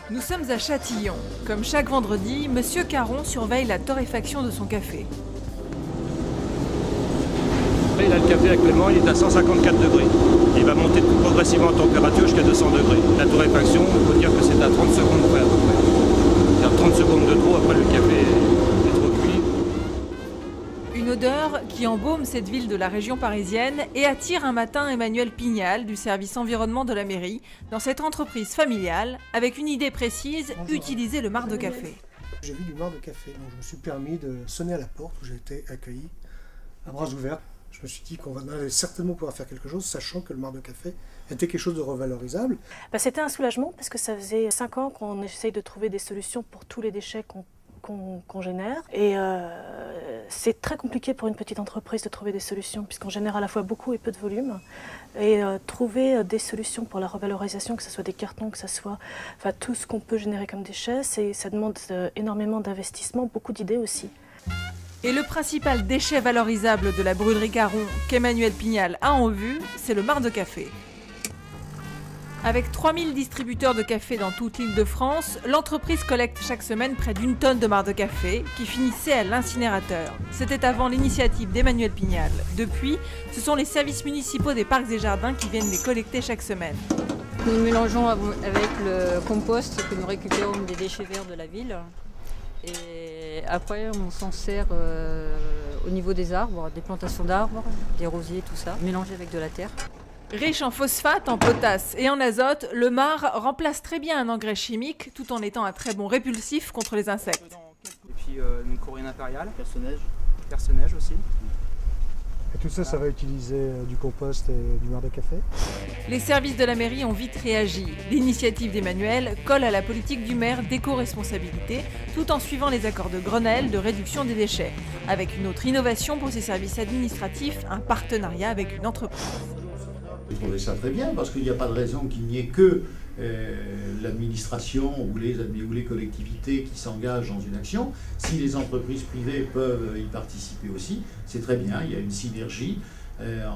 Nous sommes à Châtillon. Comme chaque vendredi, Monsieur Caron surveille la torréfaction de son café. Là, le café actuellement, il est à 154 degrés. Il va monter progressivement en température jusqu'à 200 degrés. La torréfaction, on peut dire que c'est à 30 secondes près à peu près. C'est-à-dire 30 secondes de trop, après le café est trop cuit. Une odeur qui embaume cette ville de la région parisienne et attire un matin Emmanuel Pignal du service environnement de la mairie dans cette entreprise familiale avec une idée précise, utiliser le marc de café. J'ai vu du marc de café, donc je me suis permis de sonner à la porte où j'ai été accueilli à bras ouverts. Je me suis dit qu'on allait certainement pouvoir faire quelque chose, sachant que le marc de café était quelque chose de revalorisable. C'était un soulagement parce que ça faisait 5 ans qu'on essaye de trouver des solutions pour tous les déchets qu'on génère. Et c'est très compliqué pour une petite entreprise de trouver des solutions puisqu'on génère à la fois beaucoup et peu de volume. Et trouver des solutions pour la revalorisation, que ce soit des cartons, que ce soit tout ce qu'on peut générer comme déchets, ça demande énormément d'investissement, beaucoup d'idées aussi. Et le principal déchet valorisable de la brûlerie Caron qu'Emmanuel Pignal a en vue, c'est le marc de café. Avec 3000 distributeurs de café dans toute l'Île-de-France, l'entreprise collecte chaque semaine près d'1 tonne de marc de café qui finissait à l'incinérateur. C'était avant l'initiative d'Emmanuel Pignal. Depuis, ce sont les services municipaux des parcs et jardins qui viennent les collecter chaque semaine. Nous le mélangeons avec le compost que nous récupérons des déchets verts de la ville. Et après, on s'en sert au niveau des arbres, des plantations d'arbres, des rosiers, tout ça, mélangé avec de la terre. Riche en phosphate, en potasse et en azote, le marc remplace très bien un engrais chimique tout en étant un très bon répulsif contre les insectes. Et puis une courrière impériale, perce-neige aussi. Et tout ça, ça va utiliser du compost et du marc de café. Les services de la mairie ont vite réagi. L'initiative d'Emmanuel colle à la politique du maire d'éco-responsabilité, tout en suivant les accords de Grenelle de réduction des déchets. Avec une autre innovation pour ses services administratifs, un partenariat avec une entreprise. J'ai trouvé ça très bien parce qu'il n'y a pas de raison qu'il n'y ait que l'administration ou les collectivités qui s'engagent dans une action. Si les entreprises privées peuvent y participer aussi, c'est très bien. Il y a une synergie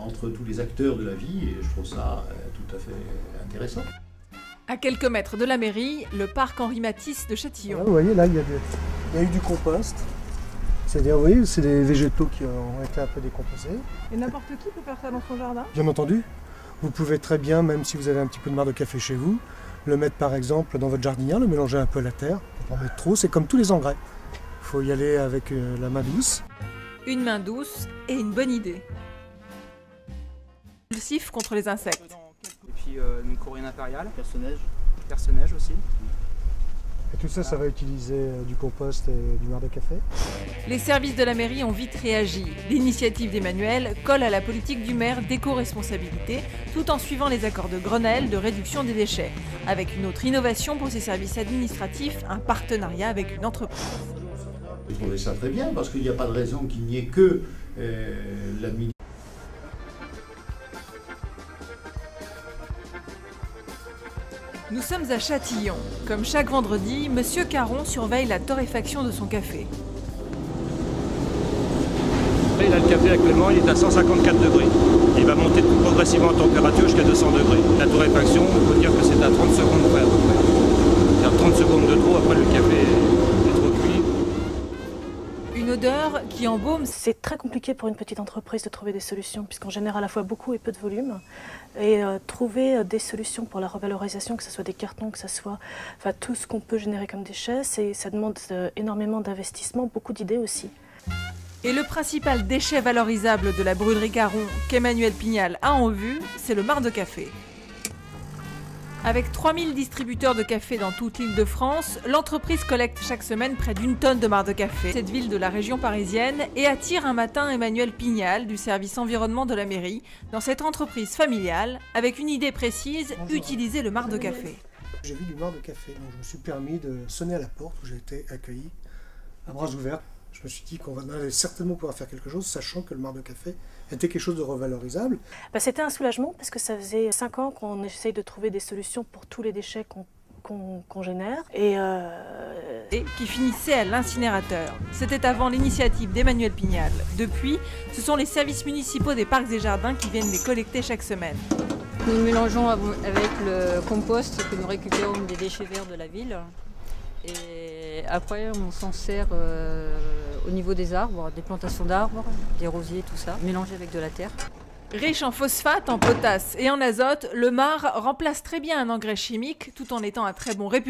entre tous les acteurs de la vie et je trouve ça tout à fait intéressant. À quelques mètres de la mairie, le parc Henri Matisse de Châtillon. Voilà, vous voyez, là, il y a eu du compost. C'est-à-dire, vous voyez, c'est des végétaux qui ont été un peu décomposés. Et n'importe qui peut faire ça dans son jardin ? Bien entendu. Vous pouvez très bien, même si vous avez un petit peu de marc de café chez vous, le mettre par exemple dans votre jardinière, le mélanger un peu à la terre, pour pas en mettre trop, c'est comme tous les engrais. Il faut y aller avec la main douce. Une main douce et une bonne idée. Répulsif contre les insectes. Et puis une courrière impériale, perce-neige aussi. Et tout ça, ça va utiliser du compost et du marc de café. Les services de la mairie ont vite réagi. L'initiative d'Emmanuel colle à la politique du maire d'éco-responsabilité, tout en suivant les accords de Grenelle de réduction des déchets. Avec une autre innovation pour ses services administratifs, un partenariat avec une entreprise. J'ai trouvé ça très bien parce qu'il n'y a pas de raison qu'il n'y ait que l'administration. Nous sommes à Châtillon. Comme chaque vendredi, Monsieur Caron surveille la torréfaction de son café. Là, le café actuellement, il est à 154 degrés. Il va monter progressivement en température jusqu'à 200 degrés. La torréfaction, on peut dire que c'est à 30 secondes près à peu près. C'est-à-dire 30 secondes de trop, après le café est trop cuit. Une odeur qui embaume. C'est très compliqué pour une petite entreprise de trouver des solutions puisqu'on génère à la fois beaucoup et peu de volume. Et trouver des solutions pour la revalorisation, que ce soit des cartons, que ce soit tout ce qu'on peut générer comme déchets, ça demande énormément d'investissement, beaucoup d'idées aussi. Et le principal déchet valorisable de la brûlerie Caron qu'Emmanuel Pignal a en vue, c'est le marc de café. Avec 3000 distributeurs de café dans toute l'Île-de-France, l'entreprise collecte chaque semaine près d'1 tonne de marc de café. Cette ville de la région parisienne et attire un matin Emmanuel Pignal du service environnement de la mairie dans cette entreprise familiale avec une idée précise, utiliser le marc de café. J'ai vu du marc de café, donc je me suis permis de sonner à la porte où j'ai été accueilli à bras ouverts. Je me suis dit qu'on allait certainement pouvoir faire quelque chose, sachant que le marc de café était quelque chose de revalorisable. C'était un soulagement parce que ça faisait 5 ans qu'on essaye de trouver des solutions pour tous les déchets qu'on génère. Et qui finissait à l'incinérateur. C'était avant l'initiative d'Emmanuel Pignal. Depuis, ce sont les services municipaux des parcs et jardins qui viennent les collecter chaque semaine. Nous le mélangeons avec le compost que nous récupérons des déchets verts de la ville. Et après, on s'en sert au niveau des arbres, des plantations d'arbres, des rosiers, tout ça, mélangé avec de la terre. Riche en phosphate, en potasse et en azote, le marc remplace très bien un engrais chimique tout en étant un très bon répulsif.